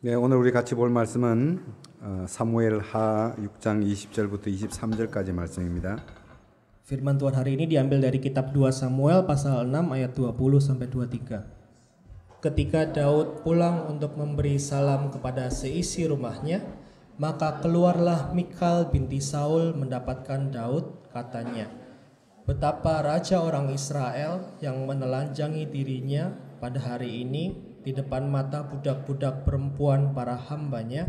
네, 오늘 우리 같이 볼 말씀은 사무엘 하 6장 20절부터 23절까지 말씀입니다. Firman Tuhan hari ini diambil dari kitab 2 Samuel pasal 6 ayat 20 sampai 23. Ketika Daud pulang untuk memberi salam kepada seisi rumahnya, maka keluarlah Mikal binti Saul mendapatkan Daud, katanya, "Betapa raja orang Israel yang menelanjangi dirinya pada hari ini di depan mata budak-budak perempuan para hambanya,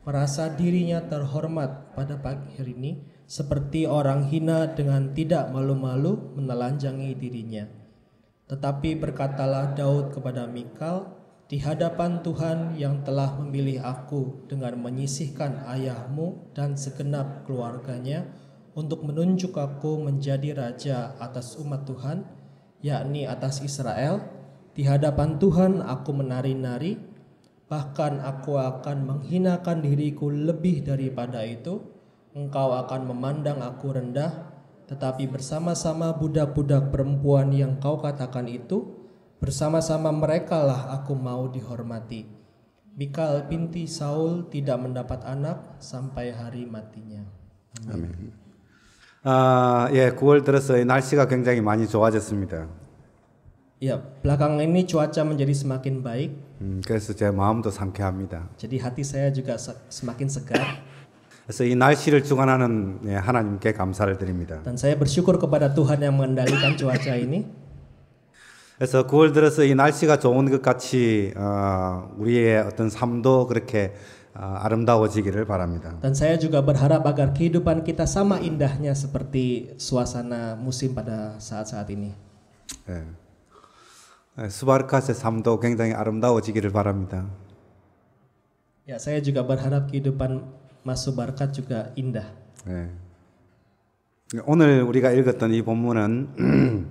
merasa dirinya terhormat pada pagi hari ini, seperti orang hina dengan tidak malu-malu menelanjangi dirinya." Tetapi berkatalah Daud kepada Mikal, "Di hadapan Tuhan yang telah memilih aku dengan menyisihkan ayahmu dan segenap keluarganya untuk menunjuk aku menjadi raja atas umat Tuhan, yakni atas Israel, di hadapan Tuhan aku menari-nari, bahkan aku akan menghinakan diriku lebih daripada itu. Engkau akan memandang aku rendah, tetapi bersama-sama budak-budak perempuan yang kau katakan itu, bersama-sama merekalah aku mau dihormati." Mikal binti Saul tidak mendapat anak sampai hari matinya. 아멘. 9월 들어서 날씨가 굉장히 많이 좋아졌습니다. Ya, belakangan ini cuaca menjadi semakin baik. 그래서 제 마음도 상쾌합니다. Jadi hati saya juga semakin segar. 그래서 이 날씨를 주관하는 하나님께 감사를 드립니다. Dan saya bersyukur kepada Tuhan yang mengendalikan cuaca ini. 그래서 9월 들어서 이 날씨가 좋은 것 같이 우리의 어떤 삶도 그렇게 아름다워지기를 바랍니다. Dan saya juga berharap agar kehidupan kita sama indahnya seperti suasana musim pada saat-saat ini. 예. 수바르카스의 삶도 굉장히 아름다워지기를 바랍니다. Ya, saya juga berharap kehidupan Mas Subarkat juga indah. 예. 오늘 우리가 읽었던 이 본문은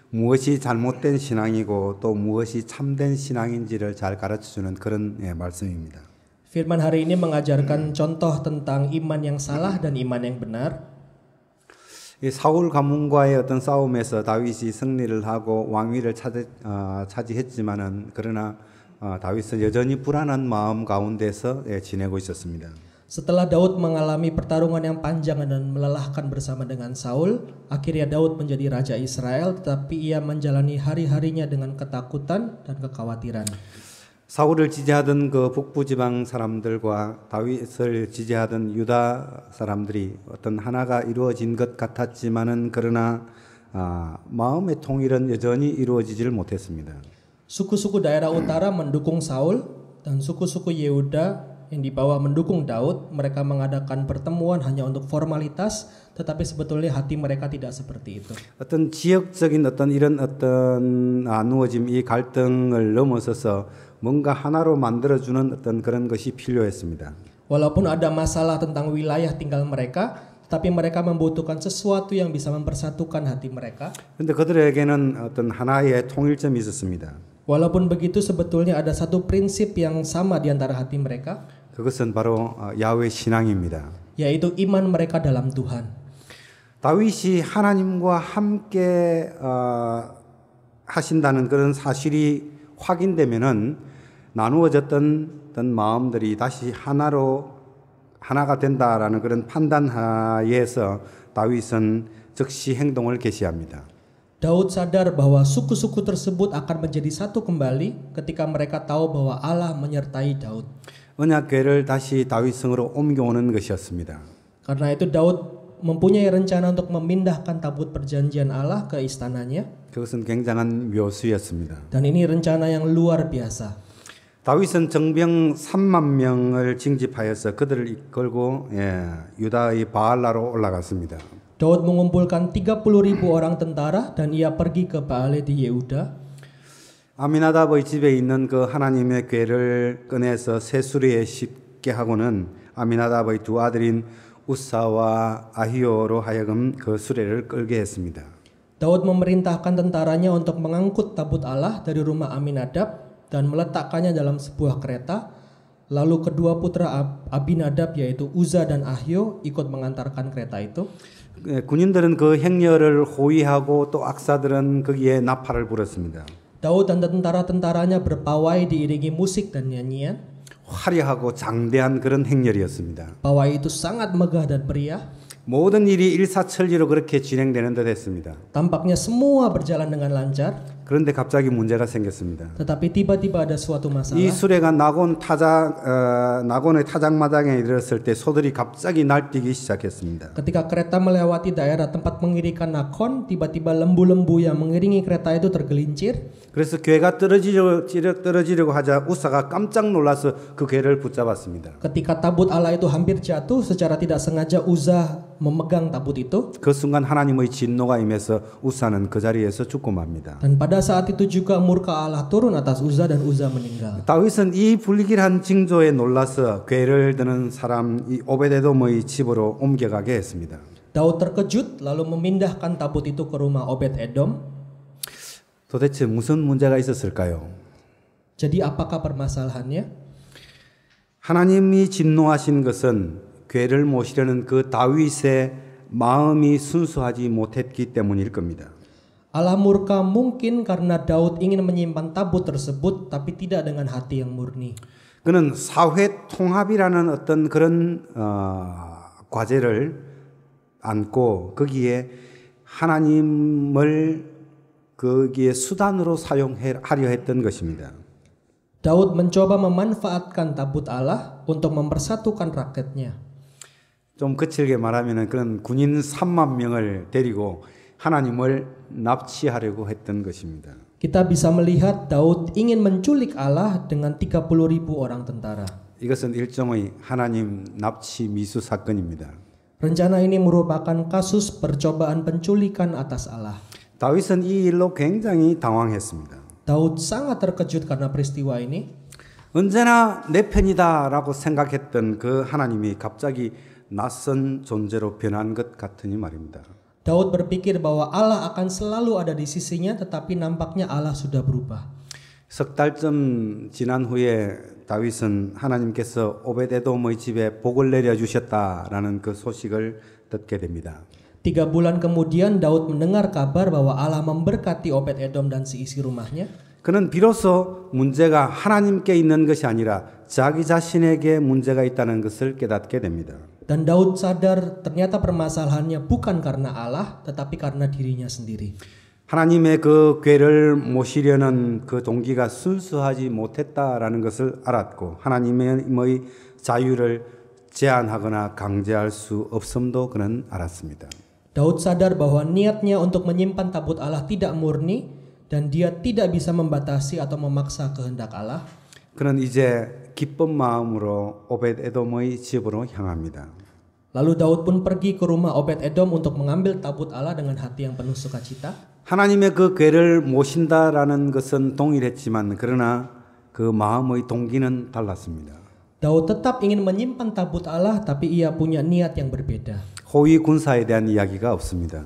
무엇이 잘못된 신앙이고 또 무엇이 참된 신앙인지를 잘 가르쳐주는 그런 말씀입니다. Firman hari ini mengajarkan contoh tentang iman yang salah dan iman yang benar. 이 사울 가문과의 어떤 싸움에서 다윗이 승리를 하고 왕위를 차지했지만은 그러나 다윗은 여전히 불안한 마음 가운데서 지내고 있었습니다. Setelah Daud mengalami pertarungan yang panjang dan melelahkan bersama dengan Saul, akhirnya Daud menjadi raja Israel, tetapi ia menjalani hari-harinya dengan ketakutan dan kekhawatiran. 사울을 지지하던 그 북부 지방 사람들과 다윗을 지지하던 유다 사람들이 어떤 하나가 이루어진 것 같았지만은 그러나 마음의 통일은 여전히 이루어지지를 못했습니다. Suku-suku daerah utara mendukung Saul dan suku-suku Yehuda yang di bawah mendukung Daud. Mereka mengadakan pertemuan hanya untuk formalitas, tetapi sebetulnya hati mereka tidak seperti itu. 어떤 지역적인 어떤 이런 어떤 나누어짐 이 갈등을 넘어서서 뭔가 하나로 만들어주는 어떤 그런 것이 필요했습니다. Walaupun ada masalah tentang wilayah tinggal mereka, tapi mereka membutuhkan sesuatu yang bisa mempersatukan hati mereka. 그런데 그들에게는 어떤 하나의 통일점이 있었습니다. Walaupun begitu, sebetulnya ada satu prinsip yang sama di antara hati mereka, 그것은 바로 야훼 신앙입니다. yaitu iman mereka dalam Tuhan. 다윗이 하나님과 함께 하신다는 그런 사실이 확인되면은 나누어졌던 어떤 마음들이 다시 하나가 된다라는 그런 판단하에서 다윗은 즉시 행동을 개시합니다. Daud sadar bahwa suku-suku tersebut akan menjadi satu kembali ketika mereka tahu bahwa Allah menyertai Daud. 언약궤를 다시 다윗성으로 옮겨오는 것이었습니다. Karena itu Daud mempunyai rencana untuk memindahkan tabut perjanjian Allah ke istananya. 그것은 굉장한 묘수였습니다. Dan ini rencana yang luar biasa. 다윗은 정병 3만 명을 징집하여서 그들을 이끌고 유다의 바알라로 올라갔습니다. Daud mengumpulkan 30.000 orang tentara dan ia pergi ke Baale di Yehuda. 아미나답의 집에 있는 그 하나님의 궤를 꺼내서 쇠수레에 싣게 하고는 아미나답의 두 아들인 우사와 아히오로 하여금 그 수레를 끌게 했습니다. Daud memerintahkan tentaranya untuk mengangkut tabut Allah dari rumah Aminadab dan meletakkannya dalam sebuah kereta. Lalu kedua putra Abinadab yaitu Uza dan Ahio ikut mengantarkan kereta itu. 군인들은 그 행렬을 호위하고 또 악사들은 거기에 나팔을 불었습니다. Daud dan tentara-tentaranya berpawai diiringi musik dan nyanyian. 화려하고 장대한 그런 행렬이었습니다. bahwa itu sangat megah dan meriah. 모든 일이 일사천리로 그렇게 진행되는 듯 했습니다. Tampaknya semua berjalan dengan lancar. 그런데 갑자기 문제가 생겼습니다. Tetapi tiba-tiba ada suatu 이 masalah. 수레가 낙원의 타작마당에 이르렀을 때 소들이 갑자기 날뛰기 시작했습니다. Ketika kereta melewati daerah tempat mengirikan Nakon, tiba-tiba lembu-lembu yang mengiringi kereta itu tergelincir. 그래서 괴가 떨어지려고 하자 우사가 깜짝 놀라서 그 괴를 붙잡았습니다. Ketika tabut Allah itu hampir jatuh, secara tidak sengaja Uzza memegang tabut itu. 그 순간 하나님의 진노가 임해서 우사는 그 자리에서 죽고 맙니다. Dan pada saat itu juga murka Allah turun atas Uzza dan Uzza meninggal. 다윗은 이 불길한 징조에 놀라서 괴를 드는 사람 이 오베데돔의 집으로 옮겨가게 했습니다. Daud terkejut lalu memindahkan tabut itu ke rumah Obed Edom. 도대체 무슨 문제가 있었을까요? Jadi apakah permasalahannya? 하나님이 진노하신 것은 괴를 모시려는 그 다윗의 마음이 순수하지 못했기 때문일 겁니다. Allah murka mungkin karena Daud ingin menyimpan tabut tersebut tapi tidak dengan hati yang murni. 그는 사회 통합이라는 어떤 그런 과제를 안고 거기에 하나님을 거기에 수단으로 사용하려 했던 것입니다. Daud mencoba memanfaatkan tabut Allah untuk mempersatukan rakyatnya. 좀 거칠게 말하면은 그런 군인 3만 명을 데리고 하나님을 납치하려고 했던 것입니다. Kita bisa melihat Daud ingin menculik Allah dengan 30.000 orang tentara. 이것은 일종의 하나님 납치 미수 사건입니다. Rencana ini merupakan kasus percobaan penculikan atas Allah. 다윗은 이 일로 굉장히 당황했습니다. Daud sangat terkejut karena peristiwa ini. 언제나 내 편이다라고 생각했던 그 하나님이 갑자기 낯선 존재로 변한 것 같으니 말입니다. Daud berpikir bahwa Allah akan selalu ada di sisinya, tetapi nampaknya Allah sudah berubah. 석 달쯤 지난 후에 다윗은 하나님께서 오베데돔의 집에 복을 내려 주셨다라는 그 소식을 듣게 됩니다. 3 bulan kemudian Daud mendengar kabar bahwa Allah memberkati Obed Edom dan seisi rumahnya. 그는 비로소 문제가 하나님께 있는 것이 아니라 자기 자신에게 문제가 있다는 것을 깨닫게 됩니다. Dan Daud sadar ternyata permasalahannya bukan karena Allah, tetapi karena dirinya sendiri. 하나님의 그 괴를 모시려는 그 동기가 순수하지 못했다라는 것을 알았고 하나님의 자유를 제한하거나 강제할 수 없음도 그는 알았습니다. Daud sadar bahwa niatnya untuk menyimpan tabut Allah tidak murni dan dia tidak bisa membatasi atau memaksa kehendak Allah. 그는 이제 기쁜 마음으로 오벳에돔의 집으로 향합니다. Lalu Daud pun pergi ke rumah Obed Edom untuk mengambil tabut Allah dengan hati yang penuh sukacita. 하나님의 그 괴를 모신다라는 것은 동일했지만 그러나 그 마음의 동기는 달랐습니다. Daud tetap ingin menyimpan tabut Allah, tapi ia punya niat yang berbeda. 호위 군사에 대한 이야기가 없습니다.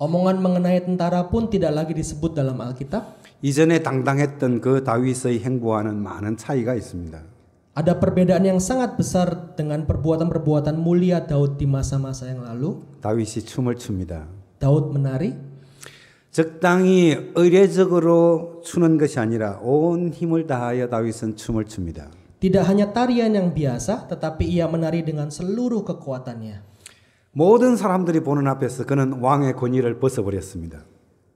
Omongan mengenai tentara pun tidak lagi disebut dalam Alkitab. 이전에 당당했던 그 다윗의 행보와는 많은 차이가 있습니다. Ada perbedaan yang sangat besar dengan perbuatan-perbuatan mulia Daud di masa-masa yang lalu. 다윗이 춤을 춥니다. Daud menari. 적당히 의례적으로 추는 것이 아니라 온 힘을 다하여 다윗은 춤을 춥니다. Tidak hanya tarian yang biasa, tetapi ia menari dengan seluruh kekuatannya. 모든 사람들이 보는 앞에서 그는 왕의 권위를 벗어버렸습니다.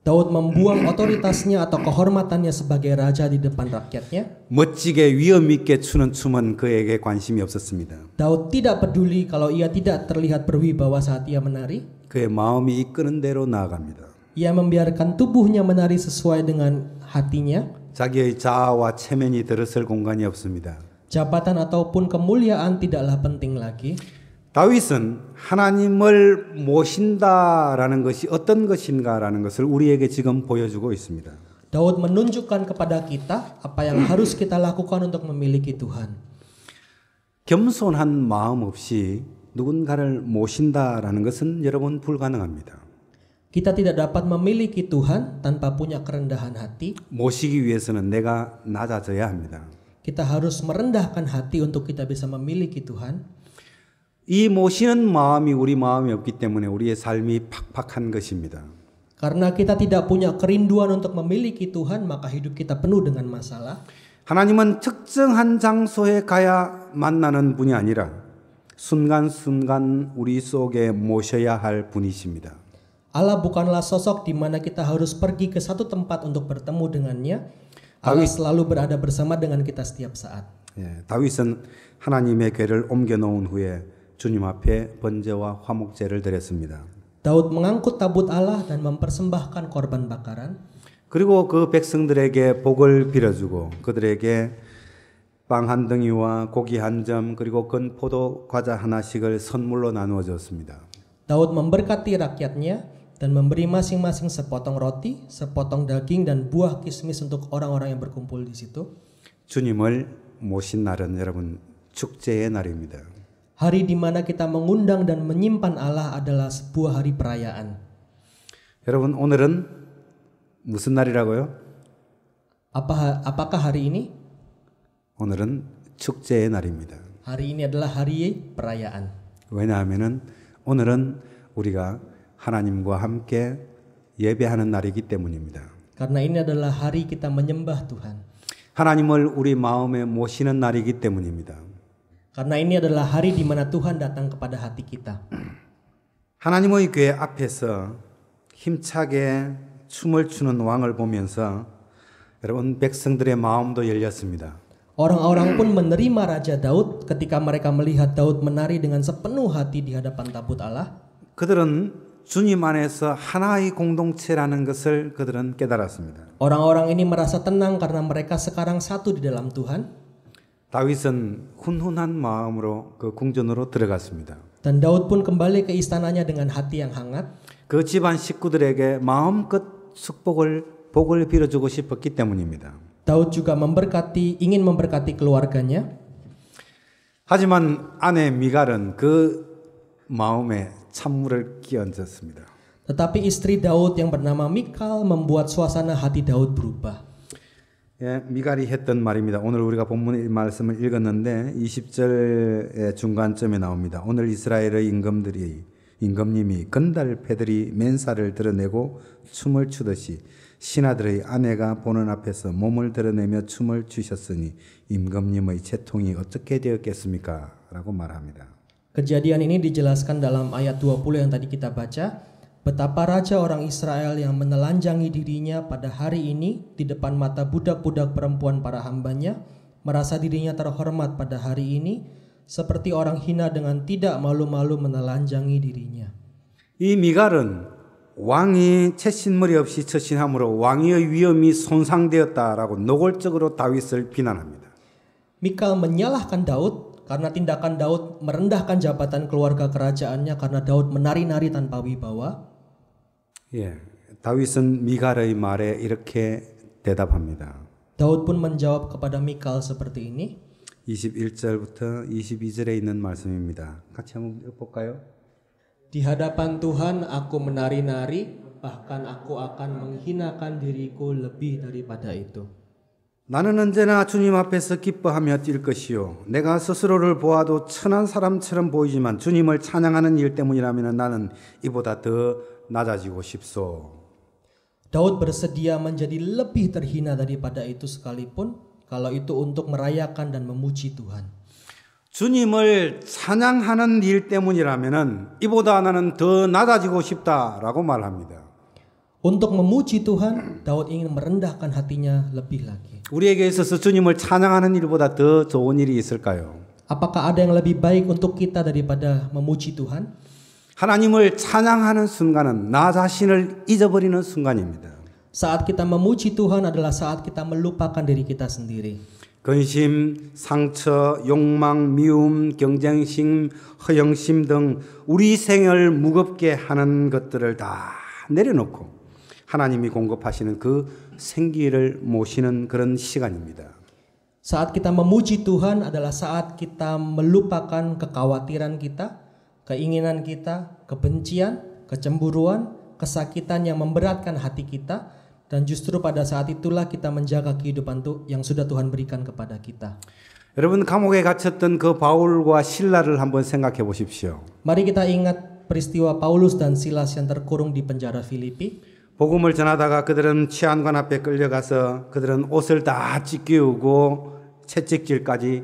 Daud membuang otoritasnya atau kehormatannya sebagai raja di depan rakyatnya. 멋지게 위엄 있게 추는 춤은 그에게 관심이 없었습니다. Daud tidak peduli kalau ia tidak terlihat berwibawa saat ia menari. 그의 마음이 이끄는 대로 나아갑니다. Ia membiarkan tubuhnya menari sesuai dengan hatinya. 자기의 자아와 체면이 들어설 공간이 없습니다. Jabatan ataupun kemuliaan tidaklah penting lagi. 다윗은 하나님을 모신다라는 것이 어떤 것인가라는 것을 우리에게 지금 보여주고 있습니다. Daud menunjukkan kepada kita apa yang harus kita lakukan untuk memiliki Tuhan. 겸손한 마음 없이 누군가를 모신다라는 것은 여러분 불가능합니다. Kita tidak dapat memiliki Tuhan tanpa punya kerendahan hati. 모시기 위해서는 내가 낮아져야 합니다. Kita harus merendahkan hati untuk kita bisa memiliki Tuhan. 이 모시는 마음이 우리 마음이 없기 때문에 우리의 삶이 팍팍한 것입니다. Karena kita tidak punya kerinduan untuk memiliki Tuhan, maka hidup kita penuh dengan masalah. 하나님은 특정한 장소에 가야 만나는 분이 아니라 순간순간 우리 속에 모셔야 할 분이십니다. Allah bukanlah sosok di mana kita harus pergi ke satu tempat untuk bertemu dengannya. Allah selalu berada bersama dengan kita setiap saat. 예, 다윗은 하나님의 궤를 옮겨 놓은 후에 주님 앞에 번제와 화목제를 드렸습니다. Daud mengangkut tabut Allah dan mempersembahkan korban bakaran. 그리고 그 백성들에게 복을 빌어주고 그들에게 빵 한 덩이와 고기 한 점 그리고 건 포도 과자 하나씩을 선물로 나누어 줬습니다. Daud memberkati rakyatnya dan memberi masing-masing sepotong roti, sepotong daging dan buah kismis untuk orang-orang yang berkumpul di situ. 주님을 모신 날은 여러분 축제의 날입니다. Hari di mana kita mengundang dan menyimpan Allah adalah sebuah hari perayaan. 여러분 오늘은 무슨 날이라고요? Apakah hari ini? 오늘은 축제의 날입니다. Hari ini adalah hari perayaan. 왜냐하면은 오늘은 우리가 하나님과 함께 예배하는 날이기 때문입니다. Karena ini adalah hari kita menyembah Tuhan. 하나님을 우리 마음에 모시는 날이기 때문입니다. Karena ini adalah hari di mana Tuhan datang kepada hati kita. 하나님의 교회 앞에서 힘차게 춤을 추는 왕을 보면서 여러분 백성들의 마음도 열렸습니다. Orang-orang pun menerima Raja Daud ketika mereka melihat Daud menari dengan sepenuh hati di hadapan tabut Allah. 그들은 주님 안에서 하나의 공동체라는 것을 그들은 깨달았습니다. Orang-orang ini merasa tenang karena mereka sekarang satu di dalam Tuhan. 다윗은 훈훈한 마음으로 그 궁전으로 들어갔습니다. Dan Daud pun kembali ke istananya dengan hati yang hangat. 그 집안 식구들에게 마음껏 복을 빌어주고 싶었기 때문입니다. Daud juga ingin memberkati keluarganya. 하지만 아내 미갈은 그 마음에 찬물을 끼얹었습니다. Tetapi istri Daud yang bernama Mikal membuat suasana hati Daud berubah. 예, 미갈이 했던 말입니다. 오늘 우리가 본문 말씀을 읽었는데 20절의 중간쯤에 나옵니다. 오늘 이스라엘의 임금님이 건달 패들이 맨살을 드러내고 춤을 추듯이 신하들의 아내가 보는 앞에서 몸을 드러내며 춤을 추셨으니 임금님의 채통이 어떻게 되었겠습니까? 라고 말합니다. Kejadian ini dijelaskan dalam ayat 20 yang tadi kita baca. Betapa raja orang Israel yang menelanjangi dirinya pada hari ini di depan mata budak-budak perempuan para hambanya, merasa dirinya terhormat pada hari ini, seperti orang hina dengan tidak malu-malu menelanjangi dirinya. 이 미갈은 왕이 채신머리 없이 처신함으로 왕위의 위엄이 손상되었다라고 노골적으로 다윗을 비난합니다. Mikal menyalahkan Daud karena tindakan Daud merendahkan jabatan keluarga kerajaannya karena Daud menari-nari tanpa wibawa. 예, 다윗은 미갈의 말에 이렇게 대답합니다. Daud pun menjawab kepada Mikal seperti ini. 21절부터 22절에 있는 말씀입니다. 같이 한번 읽어볼까요? Di hadapan Tuhan aku menari-nari, bahkan aku akan menghinakan diriku lebih daripada itu. 나는 언제나 주님 앞에서 기뻐하며 뛸 것이요. 내가 스스로를 보아도 천한 사람처럼 보이지만 주님을 찬양하는 일 때문이라면 나는 이보다 더 낮아지고 싶소. Daud bersedia menjadi lebih terhina daripada itu sekalipun, kalau itu untuk merayakan dan memuji Tuhan. 주님을 찬양하는 일 때문이라면 이보다 나는 더 낮아지고 싶다라고 말합니다. Untuk memuji Tuhan, Daud ingin merendahkan hatinya lebih lagi. 우리에게 있어서 주님을 찬양하는 일보다 더 좋은 일이 있을까요? Apakah ada yang lebih baik untuk kita daripada memuji Tuhan? 하나님을 찬양하는 순간은 나 자신을 잊어버리는 순간입니다. Saat kita memuji Tuhan adalah saat kita melupakan diri kita sendiri. 근심, 상처, 욕망, 미움, 경쟁심, 허영심 등 우리 생을 무겁게 하는 것들을 다 내려놓고 하나님이 공급하시는 그 생기를 모시는 그런 시간입니다. Saat kita memuji Tuhan adalah saat kita melupakan kekhawatiran kita, keinginan kita, kebencian, kecemburuan, kesakitan yang memberatkan hati kita, dan justru pada saat itulah kita menjaga kehidupan yang sudah Tuhan berikan kepada kita. 여러분 감옥에 갇혔던 그 바울과 실라를 한번 생각해 보십시오. Mari kita ingat peristiwa Paulus dan Silas yang terkurung di penjara Filipi. 복음을 전하다가 그들은 치안관 앞에 끌려가서 그들은 옷을 다 찢기우고 채찍질까지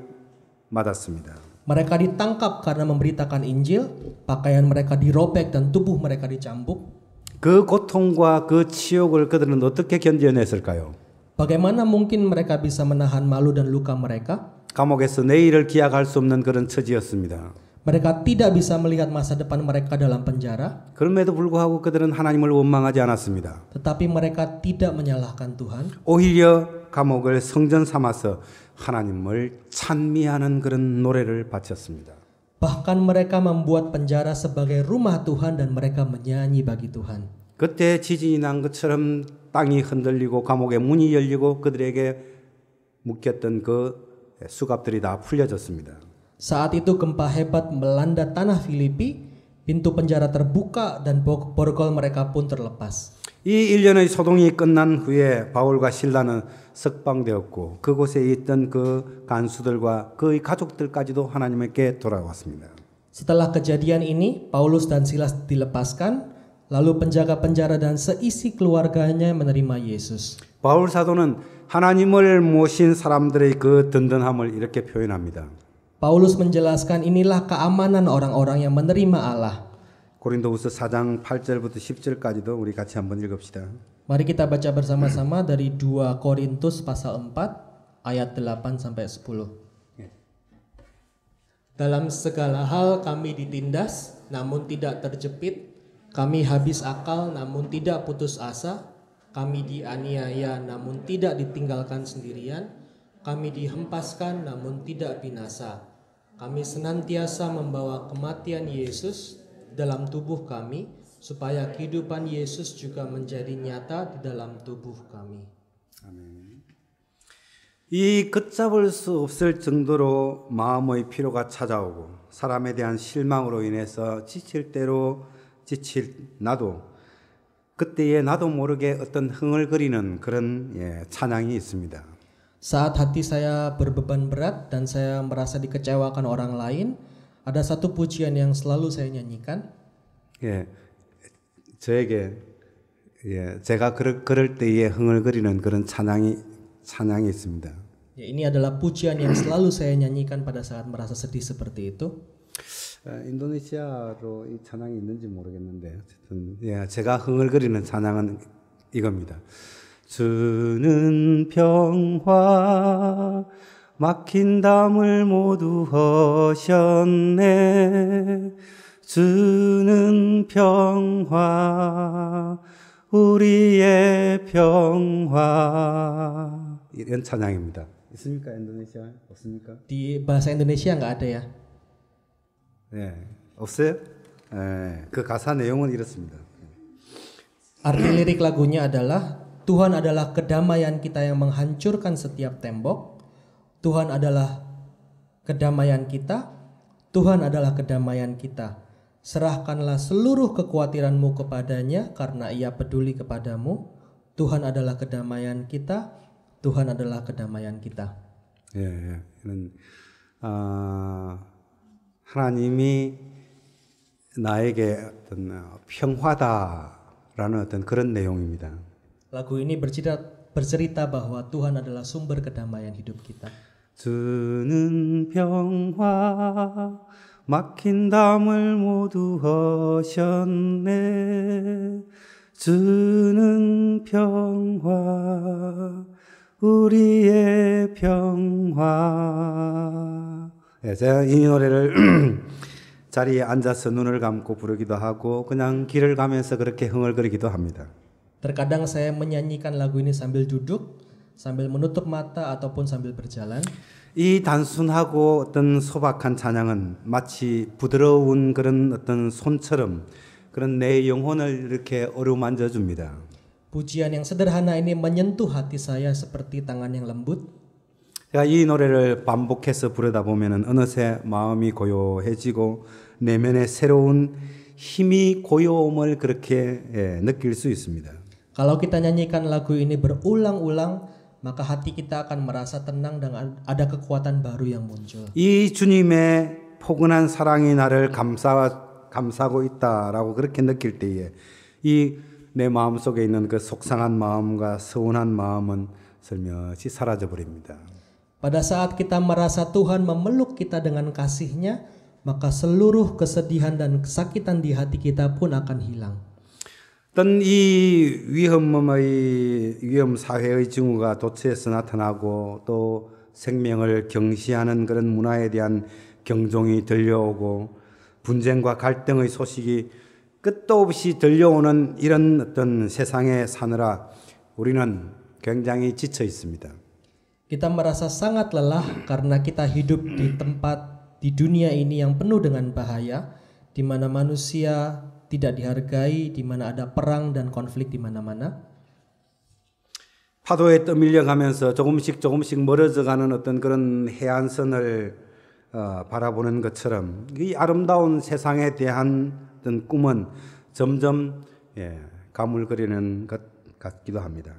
맞았습니다. Mereka ditangkap karena memberitakan Injil, pakaian mereka dirobek dan tubuh mereka dicambuk. 그 고통과 그 치욕을 그들은 어떻게 견뎌냈을까요? Bagaimana mungkin mereka bisa menahan malu dan luka mereka? 감옥에서 내일을 기약할 수 없는 그런 처지였습니다. Mereka tidak bisa melihat masa depan mereka dalam penjara, 그럼에도 불구하고 그들은 하나님을 원망하지 않았습니다. tetapi mereka tidak menyalahkan Tuhan. 오히려 감옥을 성전 삼아서 하나님을 찬미하는 그런 노래를 바쳤습니다. Bahkan mereka membuat penjara sebagai rumah Tuhan dan mereka menyanyi bagi Tuhan. 그때 지진이 난 것처럼 땅이 흔들리고 감옥의 문이 열리고 그들에게 묶였던 그 수갑들이 다 풀려졌습니다. Saat itu gempa hebat melanda tanah Filipi, pintu penjara terbuka dan borgol mereka pun terlepas. 이 1년의 소동이 끝난 후에 바울과 실라는 석방되었고 그곳에 있던 그 간수들과 그의 가족들까지도 하나님께 돌아왔습니다. Setelah kejadian ini, Paulus dan Silas dilepaskan, lalu penjaga penjara dan seisi keluarganya menerima Yesus. 바울 사도는 하나님을 모신 사람들의 그 든든함을 이렇게 표현합니다. Paulus menjelaskan inilah keamanan orang-orang yang menerima Allah. 고린도후서 4장 8절부터 10절까지도 우리 같이 한번 읽읍시다. Mari kita baca bersama-sama dari 2 Korintus pasal 4 ayat 8 sampai 10. Dalam segala hal kami ditindas namun tidak terjepit, kami habis akal namun tidak putus asa, kami dianiaya namun tidak ditinggalkan sendirian, kami dihempaskan namun tidak binasa. Kami senantiasa membawa kematian Yesus dalam tubuh kami, supaya kehidupan Yesus juga menjadi nyata di dalam tubuh kami. 아멘. 이 걷잡을 수 없을 정도로 마음의 피로가 찾아오고 사람에 대한 실망으로 인해서 지칠 대로 지칠 나도 그때에 나도 모르게 어떤 흥얼거리는 그런 찬양이 있습니다. Saat hati saya berbeban berat dan saya merasa dikecewakan orang lain, ada satu pujian yang selalu saya nyanyikan. 예, 저에게 제가 그럴 때에 흥얼거리는 그런 찬양이 있습니다. Ya, ini adalah pujian yang selalu saya nyanyikan pada saat merasa sedih seperti itu. 인도네시아로 이 찬양이 있는지 모르겠는데 어쨌든 제가 흥얼거리는 찬양은 이겁니다. 주는 평화 막힌 담을 모두 허셨네. 주는 평화 우리의 평화. 이런 찬양입니다. 있습니까? 인도네시아 없습니까? Di bahasa Indonesia nggak ada ya? 네, 없어요? 네, 그 가사 내용은 이렇습니다. Arti lirik lagunya adalah Tuhan adalah kedamaian kita yang menghancurkan setiap tembok. Tuhan adalah kedamaian kita. Tuhan adalah kedamaian kita. Serahkanlah seluruh kekhawatiranmu kepadanya karena Ia peduli kepadamu. Tuhan adalah kedamaian kita. Tuhan adalah kedamaian kita. 예, 이런 하나님이 나에게 어떤 평화다라는 어떤 그런 내용입니다. Lagu ini bercerita bahwa Tuhan adalah sumber kedamaian hidup kita. 주는 평화 막힌 담을 모두 허셨네. 주는 평화 우리의 평화. 제가 이 노래를 자리에 앉아서 눈을 감고 부르기도 하고 그냥 길을 가면서 그렇게 흥얼거리기도 합니다. Terkadang saya menyanyikan lagu ini sambil duduk, sambil menutup mata ataupun sambil berjalan. 이 단순하고 어떤 소박한 찬양은 마치 부드러운 그런 어떤 손처럼 그런 내 영혼을 이렇게 어루만져 줍니다. Pujian yang sederhana ini menyentuh hati saya seperti tangan yang lembut. 제가 이 노래를 반복해서 부르다 보면은 어느새 마음이 고요해지고 내면의 새로운 힘이 고요함을 그렇게 느낄 수 있습니다. Kalau kita nyanyikan lagu ini berulang-ulang, maka hati kita akan merasa tenang dan ada kekuatan baru yang muncul. 이 주님의 포근한 사랑이 나를 감싸고 있다라고 그렇게 느낄 때에 이 내 마음 속에 있는 그 속상한 마음과 서운한 마음은 슬며시 사라져 버립니다. Pada saat kita merasa Tuhan memeluk kita dengan kasih-Nya, maka seluruh kesedihan dan kesakitan di hati kita pun akan hilang. 어떤 이 위험 사회의 징후가 도처에서 나타나고 또 생명을 경시하는 그런 문화에 대한 경종이 들려오고 분쟁과 갈등의 소식이 끝도 없이 들려오는 이런 어떤 세상에 사느라 우리는 굉장히 지쳐 있습니다. Kita merasa sangat lelah karena kita hidup di tempat di dunia ini yang penuh dengan bahaya, di mana manusia tidak dihargai, di mana ada perang dan konflik di mana-mana. 파도에 떠밀려 가면서 조금씩 멀어져가는 어떤 그런 해안선을 바라보는 것처럼 이 아름다운 세상에 대한 어떤 꿈은 점점 가물거리는 것 같기도 합니다.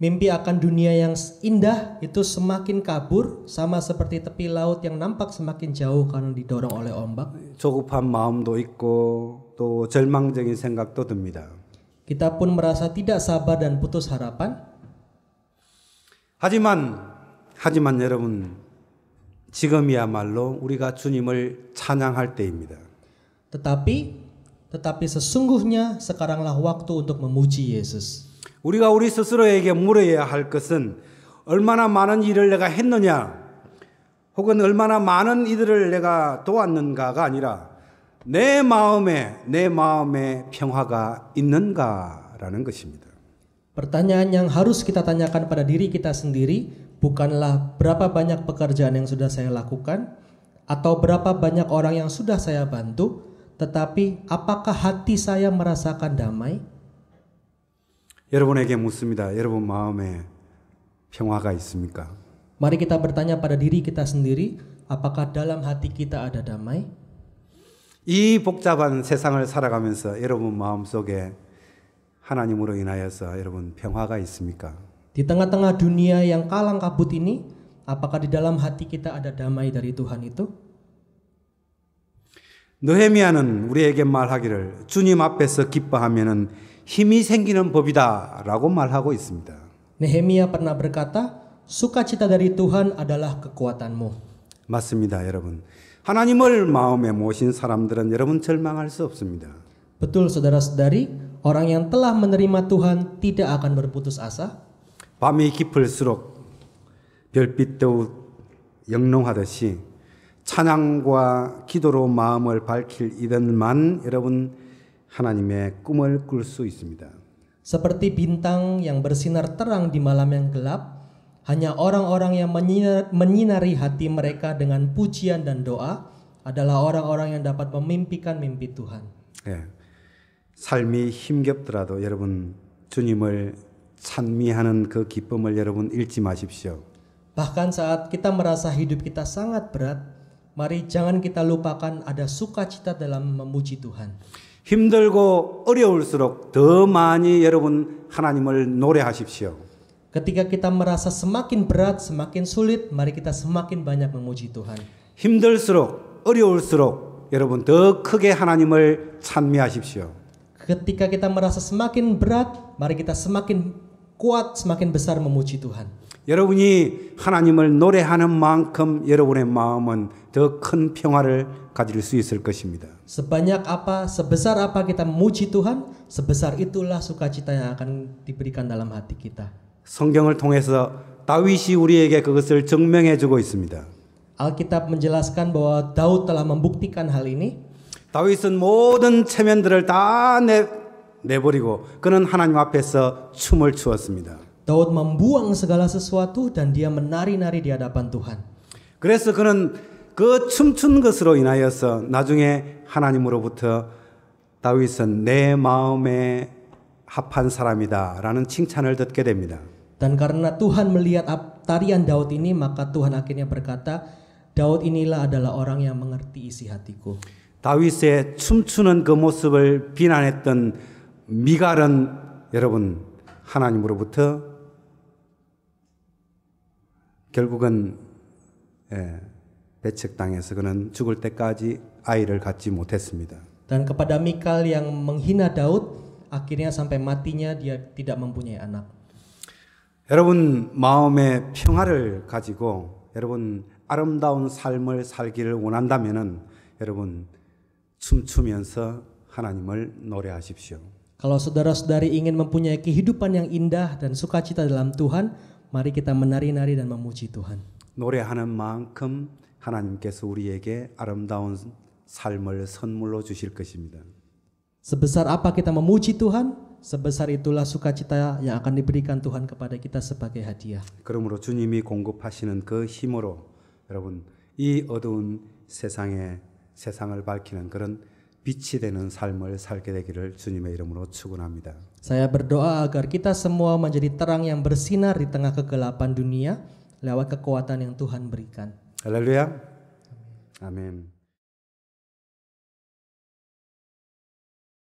Mimpi akan dunia yang indah itu semakin kabur, sama seperti tepi laut yang nampak semakin jauh karena didorong oleh ombak. 조급한 마음도 있고 또 절망적인 생각도 듭니다. Kita pun merasa tidak sabar dan putus harapan. 하지만 여러분, 지금이야말로 우리가 주님을 찬양할 때입니다. Tetapi sesungguhnya sekaranglah waktu untuk memuji Yesus. 우리가 우리 스스로에게 물어야 할 것은 얼마나 많은 일을 내가 했느냐, 혹은 얼마나 많은 이들을 내가 도왔는가가 아니라 내 마음에 평화가 있는가라는 것입니다. Pertanyaan yang harus kita tanyakan pada diri kita sendiri bukanlah berapa banyak pekerjaan yang sudah saya lakukan atau berapa banyak orang yang sudah saya bantu, tetapi apakah hati saya merasakan damai? 여러분에게 묻습니다. 여러분 마음에 평화가 있습니까? Mari kita bertanya pada diri kita sendiri, apakah dalam hati kita ada damai? 이 복잡한 세상을 살아가면서 여러분 마음속에 하나님으로 인하여서 여러분 평화가 있습니까? Di tengah-tengah dunia yang kalang kabut ini, apakah di dalam hati kita ada damai dari Tuhan itu? 느헤미야는 우리에게 말하기를 주님 앞에서 기뻐하면은 힘이 생기는 법이다라고 말하고 있습니다. Nehemia pernah berkata, sukacita dari Tuhan adalah kekuatanmu. 맞습니다, 여러분. 하나님을 마음에 모신 사람들은 여러분 절망할 수 없습니다. Betul saudara-saudari, orang yang telah menerima Tuhan tidak akan berputus asa. 밤이 깊을수록 별빛도 영롱하듯이 찬양과 기도로 마음을 밝힐 이들만 여러분 하나님의 꿈을 꿀 수 있습니다. Seperti bintang yang bersinar terang di malam yang gelap, hanya orang-orang yang menyinari hati mereka dengan pujian dan doa adalah orang-orang yang dapat memimpikan mimpi Tuhan. 예, 삶이 힘겹더라도 여러분 주님을 찬미하는 그 기쁨을 여러분 잃지 마십시오. Bahkan saat kita merasa hidup kita sangat berat, mari jangan kita lupakan ada sukacita dalam memuji Tuhan. 힘들고 어려울수록 더 많이 여러분 하나님을 노래하십시오. Ketika kita merasa semakin berat, semakin sulit, mari kita semakin banyak memuji Tuhan. 힘들수록 어려울수록 여러분 더 크게 하나님을 찬미하십시오. Ketika kita merasa semakin berat, mari kita semakin kuat, semakin besar memuji Tuhan. 여러분이 하나님을 노래하는 만큼 여러분의 마음은 더 큰 평화를 가질 수 있을 것입니다. Sebanyak apa, sebesar apa kita memuji Tuhan, sebesar itulah sukacita yang akan diberikan dalam hati kita. 성경을 통해서 다윗이 우리에게 그것을 증명해 주고 있습니다. Alkitab menjelaskan bahwa Daud telah membuktikan hal ini. 다윗은 모든 체면들을 다 내버리고 그는 하나님 앞에서 춤을 추었습니다. Daud membuang segala sesuatu dan dia menari-nari di hadapan Tuhan. 그래서 그는 그 춤춘 것으로 인하여서 나중에 하나님으로부터 다윗은 내 마음에 합한 사람이다라는 칭찬을 듣게 됩니다. Dan karena Tuhan melihat tarian Daud ini, maka Tuhan akhirnya berkata, Daud inilah adalah orang yang mengerti isi hatiku. 다윗의 춤추는 그 모습을 비난했던 미갈은 여러분 하나님으로부터 결국은 배척당해서 그는 죽을 때까지 아이를 갖지 못했습니다. Dan kepada Mikal yang menghina Daud, akhirnya sampai matinya dia tidak mempunyai anak. 여러분 마음의 평화를 가지고 여러분 아름다운 삶을 살기를 원한다면은 여러분 춤추면서 하나님을 노래하십시오. Kalau saudara-saudari ingin mempunyai kehidupan yang indah dan sukacita dalam Tuhan, mari kita menari-nari dan memuji Tuhan. 노래하는 만큼 하나님께서 우리에게 아름다운 삶을 선물로 주실 것입니다. Sebesar apa kita memuji Tuhan, sebesar itulah sukacita yang akan diberikan Tuhan kepada kita sebagai hadiah. 그러므로 주님이 공급하시는 그 힘으로 여러분 이 어두운 세상을 밝히는 그런 빛이 되는 삶을 살게 되기를 주님의 이름으로 축원합니다. Saya berdoa agar kita semua menjadi terang yang bersinar di tengah kegelapan dunia lewat kekuatan yang Tuhan berikan. 할렐루야. 아멘.